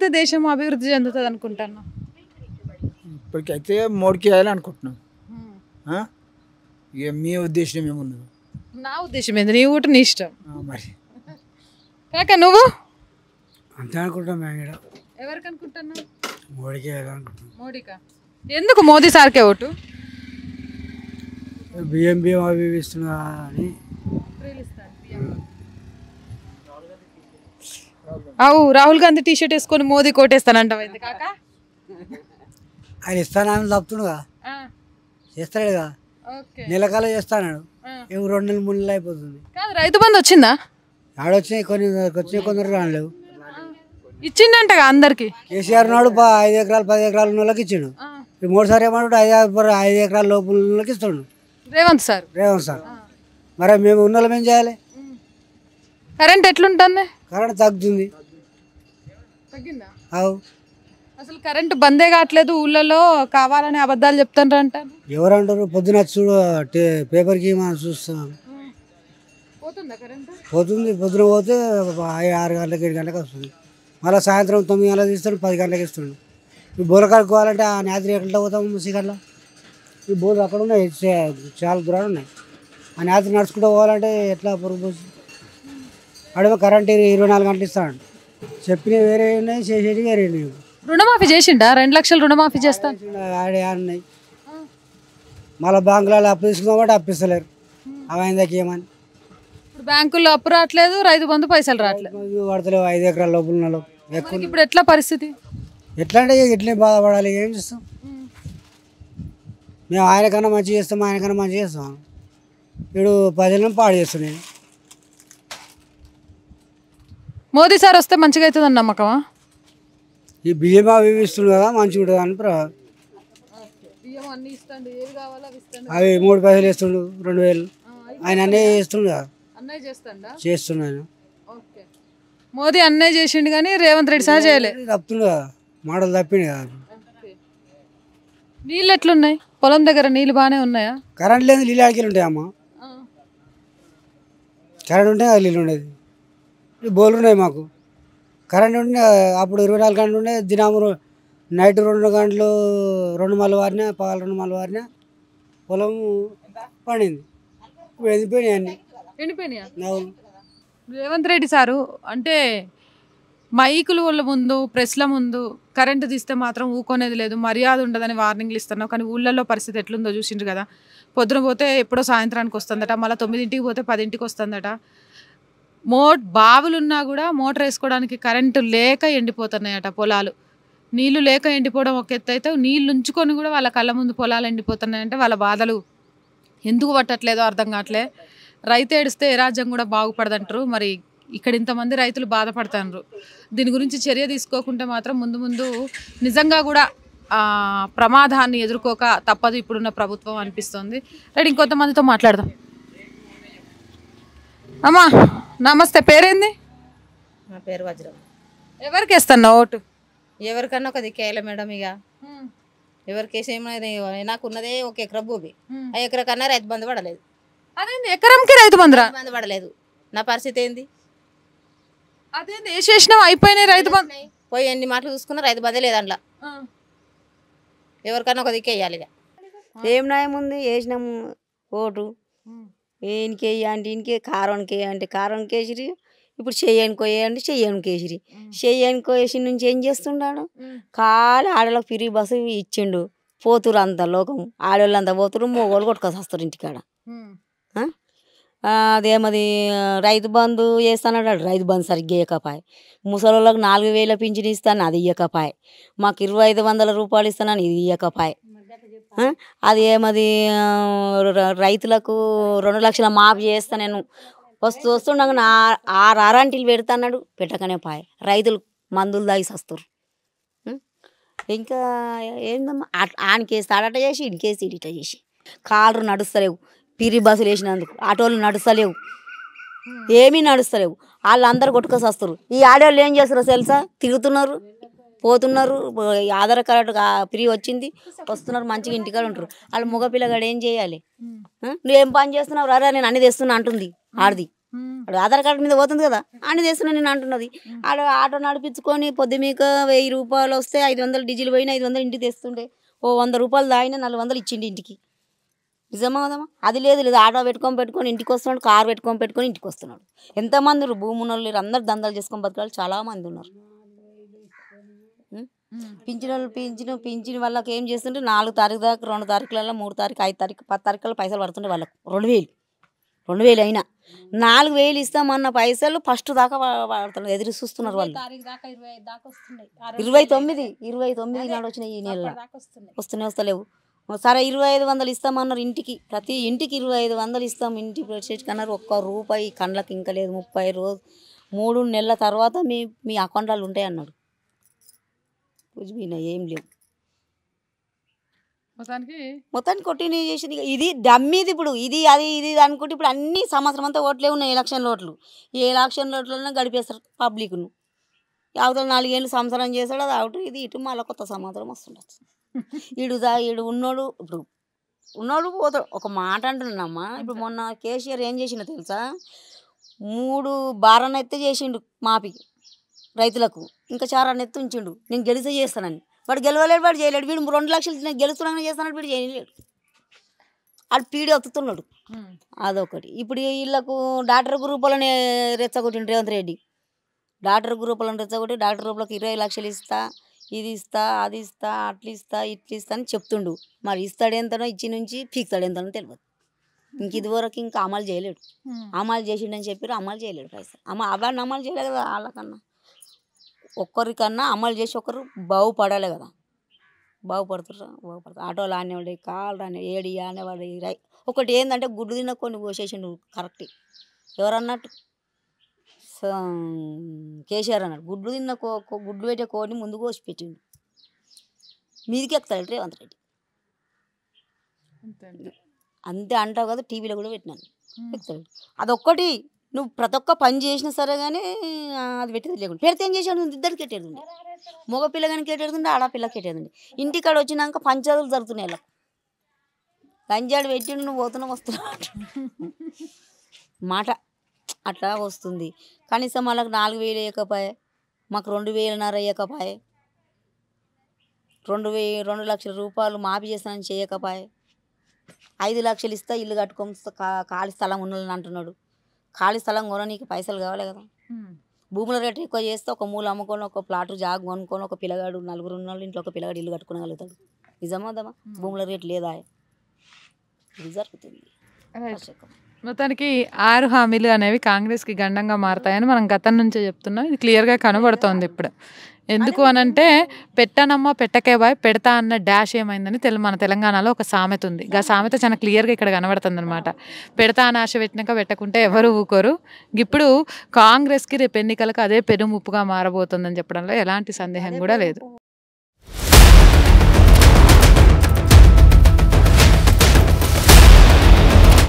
ఎవరికేస్తే దేశం అభివృద్ధి చెందుతుంది అనుకుంటున్నా? ఇప్పటికైతే మోడీకి వేయాలి అనుకుంటున్నాం. ఇక మీ ఉద్దేశం ఏమున్నది? నా ఉద్దేశం ఏంది, నీ ఊట నీ ఇష్టం. మరి కాక నువ్వు అంతే అనుకుంటాం మేము ఇక్కడ. ఎవరికి అనుకుంటున్నావు? మోడీకి వేయాలనుకుంటున్నాం. మోడీకా? ఎందుకు మోదీ సార్కే ఓటు? బియ్యం బియ్యం అవి ఇస్తున్నా అని. అవు రాహుల్ గాంధీ టీ షర్ట్ వేసుకొని మోదీ కోటేస్తానంటావు ఏంది కాక? ఆయన ఇస్తానని తప్పుతుండగా చేస్తాడుగా, నెలకాలం చేస్తాడు. ఏమో 2 నెలలు 3 నెలలు అయిపోతుంది. కాదు, రైతు బంధు వచ్చిందా? ఆడొచ్చినాయి, కొన్ని వచ్చినాయి, కొందరు రాలేవు. ఇచ్చిండంటగా అందరికి. కేసీఆర్ నాడు 5 ఎకరాలు 10 ఎకరాలు ఉన్న వాళ్ళకి ఇచ్చిండు. ఇప్పుడు 3 సార్లు ఏమన్నాడు, 5 ఎకరాల లోపల ఉన్న వాళ్ళకి ఇస్తాడు రేవంత్ సార్. మరి మేము ఉన్న వాళ్ళం ఏం చేయాలి? కరెంట్ ఎట్లుంటుంది? కరెంట్ తగ్గుతుంది. అవు అసలు కరెంట్ బందే కావట్లేదు, ఊళ్ళలో కావాలని అబద్ధాలు చెప్తారు అంటారు. ఎవరంటారు? పొద్దున చూడు పేపర్కి మనం చూస్తున్నాం. పోతుంది, పొద్దున పోతే 6 గంటలకు 7 గంటలకు వస్తుంది. మళ్ళీ సాయంత్రం 9 గంటలకు తీస్తాడు, 10 గంటలకు ఇస్తాడు. ఈ బోర్లు కడుక్కోవాలంటే ఆ నేత్రి ఎట్లా పోతాము సిగర్లో? ఈ బోర్లు అక్కడ ఉన్నాయి, చాలా దూరాలు ఉన్నాయి. ఆ నేత్రి నడుచుకుంటూ పోవాలంటే ఎట్లా పొరుగు పోసి? అడవ కరెంట్ 24 గంటలు ఇస్తాడు. చెప్పినవి వేరే ఉన్నాయి, చేసేవి వేరే ఉన్నాయి. రుణమాఫీ చేసిండా? 2 లక్షలు రుణమాఫీ చేస్తాను ఆడే ఉన్నాయి. మళ్ళీ బ్యాంకులలో అప్పు తీసుకుందామంటే అప్పిస్తలేరు. అవైందాకి ఏమని? ఇప్పుడు బ్యాంకుల్లో అప్పు రావట్లేదు, రైతు బంధు పైసలు రావట్లేదు, పడతలేవు. 5 ఎకరాల లోపల ఉన్న ఎక్కువ. ఇప్పుడు ఎట్లా పరిస్థితి? ఎట్లా అంటే ఇట్లే బాధపడాలి. ఏం చేస్తాం? మేము ఆయనకన్నా మంచి చేస్తాం, ఆయనకన్నా మంచి చేస్తాం. ఇప్పుడు ప్రజలను పాడు చేస్తున్నాయి. మోదీ సార్ వస్తే మంచిగా అవుతుందని నమ్మకమా? ఈ బియ్యం అవి ఇస్తుంది కదా, మంచిగా ఉంటుంది అని అవి 3 పైసలు ఇస్తుండు, 2000. ఆయన అన్నయ్య చేస్తుండు కదా, చేస్తున్నాను. మోదీ అన్నయ్య చేసిండు కానీ రేవంత్ రెడ్డి సార్ చేయలేదు. తప్పుతుండు కదా, మాటలు తప్పిండు కదా. నీళ్ళు ఎట్లున్నాయి? పొలం దగ్గర నీళ్ళు బాగానే ఉన్నాయా? కరెంట్ లేదు, నీళ్ళు ఆడికి ఉంటాయి అమ్మ. కరెంట్ ఉంటే అది నీళ్ళు ఉండేది. బోర్లు ఉన్నాయి మాకు. కరెంట్ ఉంటే అప్పుడు 24 గంటలు ఉండే. దినాము నైట్ 2 గంటలు 2 మళ్ళీ వారినా, పగలు 2 మళ్ళీ వారినా పొలం పండింది. ఇప్పుడు ఎండిపోయినాయి అన్నీ. ఎండిపోయినాయా? రేవంత్ రెడ్డి సారు అంటే మైకుల వాళ్ళ ముందు, ప్రెస్ల ముందు కరెంటు తీస్తే మాత్రం ఊకొనేది లేదు, మర్యాద ఉండదని వార్నింగ్లు ఇస్తున్నావు. కానీ ఊళ్ళల్లో పరిస్థితి ఎట్లుందో చూసిండ్రు కదా. పొద్దున పోతే ఎప్పుడో సాయంత్రానికి వస్తుందట, మళ్ళీ 9ంటికి పోతే 10ంటికి వస్తుందట. బావులున్నా కూడా మోటార్ వేసుకోవడానికి కరెంటు లేక ఎండిపోతున్నాయట పొలాలు. నీళ్లు లేక ఎండిపోవడం ఒక ఎత్తు అయితే, నీళ్ళు ఉంచుకొని కూడా వాళ్ళ కళ్ళ ముందు పొలాలు ఎండిపోతున్నాయంటే వాళ్ళ బాధలు ఎందుకు పట్టట్లేదో అర్థం కావట్లే. రైతు ఏడిస్తే ఏ రాజ్యం కూడా బాగుపడదంటారు. మరి ఇక్కడ ఇంతమంది రైతులు బాధపడుతున్నారు. దీని గురించి చర్య తీసుకోకుంటే మాత్రం ముందు ముందు నిజంగా కూడా ప్రమాదాన్ని ఎదుర్కోక తప్పదు ఇప్పుడున్న ప్రభుత్వం అనిపిస్తుంది. రైట్, ఇంకొంతమందితో మాట్లాడదాం. అమ్మా నమస్తే, పేరేంది? నా పేరు వజ్రం. ఎవరికి వేస్తాను ఓటు? ఎవరికన్నా ఒక దిక్కేయాలి మేడం. ఇక ఎవరికి వేసేమో నాకు ఉన్నదే 1 ఎకరా భూమి. ఆ ఎకరా కన్నా రైతు బంధు పడలేదు. అదేంది ఎకరంకి రైతు బంధు పడలేదు? నా పరిస్థితి ఏంది? అదేంది వేసేసినావు అయిపోయినాయి రైతు బంధు. పోయి ఎన్ని మాటలు చూసుకున్నా రైతు బంధే లేదు అందులో. ఎవరికన్నా ఒక దిక్కేయాలి. ఇక ఏం న్యాయం ఉంది? వేసినాము ఓటు, ఈయనకి వేయండి, ఈయనకి కారానికి వేయండి, కారానికి వేసిరి. ఇప్పుడు చెయ్యనుకో వేయండి, చెయ్యనుకో వేసిరి. చెయ్యనుకో వేసి నుంచి ఏం చేస్తున్నాడు? ఖాళీ ఆడవాళ్ళకి ఫ్రీ బస్సు ఇచ్చిండు. పోతురు అంత లోకం, ఆడవాళ్ళు అంతా పోతురు, మగవాళ్ళు కొట్టుకొని వస్తారు ఇంటికాడ. అదేమది రైతు బంధు చేస్తాడు, రైతు బంధు సరిగ్గా ఇవ్వకపాయి. ముసలోళ్ళకి 4000 పింఛన్ ఇస్తాను, అది ఇవ్వకపాయి. మాకు 2500 రూపాయలు ఇస్తానని ఇది ఇవ్వకపాయి. అది ఏమది రైతులకు 2 లక్షల మాఫీ చేస్తా నేను వస్తుండగా 6 అరాంటీలు పెడతాడు, పెట్టకనే పాయ. రైతులు మందులు దాగి వస్తారు. ఇంకా ఏందమ్మా ఆనకేసి ఆడట చేసి ఇంకేసి ఇట చేసి కాళ్ళు నడుస్తలేవు. పిరి బస్సులు వేసినందుకు ఆటోలు నడుస్తలేవు, ఏమీ నడుస్తలేవు. వాళ్ళందరూ కొట్టుకొని వస్తారు. ఈ ఆడవాళ్ళు ఏం చేస్తారు తెలుసా? తిరుగుతున్నారు, పోతున్నారు. ఆధార్ కార్డు ఫ్రీ వచ్చింది, వస్తున్నారు, మంచిగా ఇంటికాడ ఉంటారు. వాళ్ళు మగపిల్లగాడు ఏం చేయాలి? నువ్వేం పని చేస్తున్నావు? రారా నేను అన్ని తెస్తున్నా అంటుంది ఆడిది. వాడు ఆధార్ కార్డు మీద పోతుంది కదా అని చేస్తున్నా నేను అంటున్నది. ఆటో నడిపించుకొని పొద్దు మీకు 1000 రూపాయలు వస్తే 500 డీజిల్ పోయినా 500 ఇంటికి తెస్తుండే. ఓ 100 రూపాయలు దాయినా 400 ఇచ్చిండి ఇంటికి. నిజమా కదమ్మా? అది లేదు ఆటో పెట్టుకొని ఇంటికి వస్తున్నాడు, కారు పెట్టుకొని ఇంటికి వస్తున్నాడు. ఎంతమంది ఉన్నారు భూమి ఉన్న వాళ్ళు, అందరు దందాలు చేసుకొని బతకాలి చాలా మంది ఉన్నారు. పింఛన్ వాళ్ళకి ఏం చేస్తుంటే 4 తారీఖు దాకా 2 తారీఖులలో 3 తారీఖు 5 తారీఖు 10 తారీఖులలో పైసలు పడుతుండే వాళ్ళకు. 2000 అయినా 4000 ఇస్తామన్న పైసలు ఫస్ట్ దాకా వాడుతున్నారు, ఎదురు చూస్తున్నారు వాళ్ళు. 29 నాడు వచ్చినాయి ఈ నెల వస్తలేవు. సరే 2500 ఇస్తామన్నారు ఇంటికి, ప్రతి ఇంటికి 2500 ఇస్తాం ఇంటి ప్రొసెస్ కన్నారు. ₹1 కండ్లకి ఇంకా లేదు. 30 రోజు 3 నెలల తర్వాత మీ అకౌంట్లో ఉంటాయి అన్నాడు. పూజబీనా ఏం లేవు మొత్తానికి కొట్టిన చేసింది. ఇది దమ్మీది ఇప్పుడు ఇది అనుకుంటే ఇప్పుడు అన్ని సంవత్సరం అంతా ఓట్లే ఉన్నాయి. ఎలక్షన్ ఓట్లు ఈ ఎలక్షన్ ఓట్లనే గడిపేస్తారు పబ్లిక్ను. అవతల 4 ఏళ్ళు సంవత్సరం చేస్తాడు, అది అవుట్ ఇది ఇటు మళ్ళీ కొత్త సంవత్సరం వస్తుండొచ్చు. ఈడు ఉన్నోడు పోతాడు. ఒక మాట అంటున్నామ్మా, ఇప్పుడు మొన్న కేసీఆర్ ఏం చేసిండో తెలుసా? 3 బారాన్ని ఎత్తే చేసిండు మాపి రైతులకు, ఇంకా చారాన్ని ఎత్తి ఉంచిండు. నేను గెలిస్తే చేస్తానని. వాడు గెలవలేడు, వాడు చేయలేడు. వీడు 2 లక్షలు నేను గెలుస్తున్నాను చేస్తాను, వీడు చేయలేడు. వాడు పీడి ఒత్తుతున్నాడు. అదొకటి. ఇప్పుడు వీళ్ళకు డాక్టర్ గ్రూపులని రెచ్చగొట్టిండు రేవంత్ రెడ్డి. డాక్టర్ గ్రూపులను రెచ్చగొట్టి డాక్టర్ గ్రూపులకు 20 లక్షలు ఇస్తా, ఇది ఇస్తా, అది ఇస్తా, అట్లా ఇస్తా, ఇట్లా ఇస్తా అని చెప్తుండు. మరి ఇస్తాడేంతనో ఇచ్చి నుంచి పీక్తాడేంతనో తెలియదు. ఇదివరకు ఇంకా అమలు చేయలేడు. అమలు చేసిండని చెప్పారు, అమలు చేయలేడు పైసలు. అవన్నీ అమలు చేయలేదు కదా. వాళ్ళకన్నా ఒక్కరికన్నా అమలు చేసి ఒకరు బాగుపడాలి కదా. బాగుపడుతారు. ఆటోలు ఆనేవాడు, కాళ్ళు రాని ఏడి ఆనేవాడు. ఒకటి ఏంటంటే గుడ్డు తిన్న కొన్ని కోసేసిండు కరెక్ట్. ఎవరన్నట్టు కేసీఆర్ అన్నాడు. గుడ్లు తిన్న గుడ్లు పెట్టే కోడిని ముందు కోసి పెట్టిండు. మీదికి ఎక్కుతాడు రేవంత్ రెడ్డి. అంతే అంటావు కదా, టీవీలో కూడా పెట్టినాను ఎక్కుతాడు. అదొక్కటి నువ్వు ప్రతి ఒక్క పని చేసినా సరే కానీ అది పెట్టేది లేకుండా పెడితే ఏం చేసాడు? ఇద్దరికి కెట్టేది, మగ పిల్లగానికి కెట్టేది, ఆడపిల్లకి కెట్టేది. ఇంటికాడ వచ్చినాక పంచాదులు జరుగుతున్నాయి. వాళ్ళకి గంజాడు పెట్టిండు, నువ్వు పోతున్నావు వస్తున్నావు మాట అట్లా వస్తుంది. కనీసం వాళ్ళకి 4000 వేయకపోయే, మాకు 2000 వేయకపోయే, 2 లక్షల రూపాయలు మాఫీ చేస్తానని చేయకపోయే, 5 లక్షలు ఇస్తా ఇల్లు కట్టుకొని ఖాళీ స్థలం ఉన్నదని అంటున్నాడు. ఖాళీ స్థలం కొన నీకు పైసలు కావాలి కదా. భూముల రేటు ఎక్కువ చేస్తే ఒక మూల అమ్ముకొని ఒక ప్లాటు జాగ్ కొనుక్కొని ఒక పిల్లగాడు 4 ఉన్న ఇంట్లో ఒక పిల్లగాడు ఇల్లు కట్టుకోగలుగుతాడు. నిజమాదమ్మా? భూముల రేటు లేదా? ఇది జరుగుతుంది. మొత్తానికి 6 హామీలు అనేవి కాంగ్రెస్కి గండంగా మారతాయని మనం గతం నుంచే చెప్తున్నాం. ఇది క్లియర్గా కనబడుతోంది ఇప్పుడు. ఎందుకు అనంటే పెట్టనమ్మ పెట్టకే బాయ్ పెడతా అన్న డాష్ ఏమైందని మన తెలంగాణలో ఒక సామెత ఉంది. ఆ సామెత చాలా క్లియర్గా ఇక్కడ కనబడుతుంది అనమాట. పెడతా అని ఆశ పెట్టినాక పెట్టకుంటే ఎవరు ఊకోరు. ఇప్పుడు కాంగ్రెస్కి రేపు ఎన్నికలకు అదే పెను ముప్పుగా మారబోతుందని చెప్పడంలో ఎలాంటి సందేహం కూడా లేదు.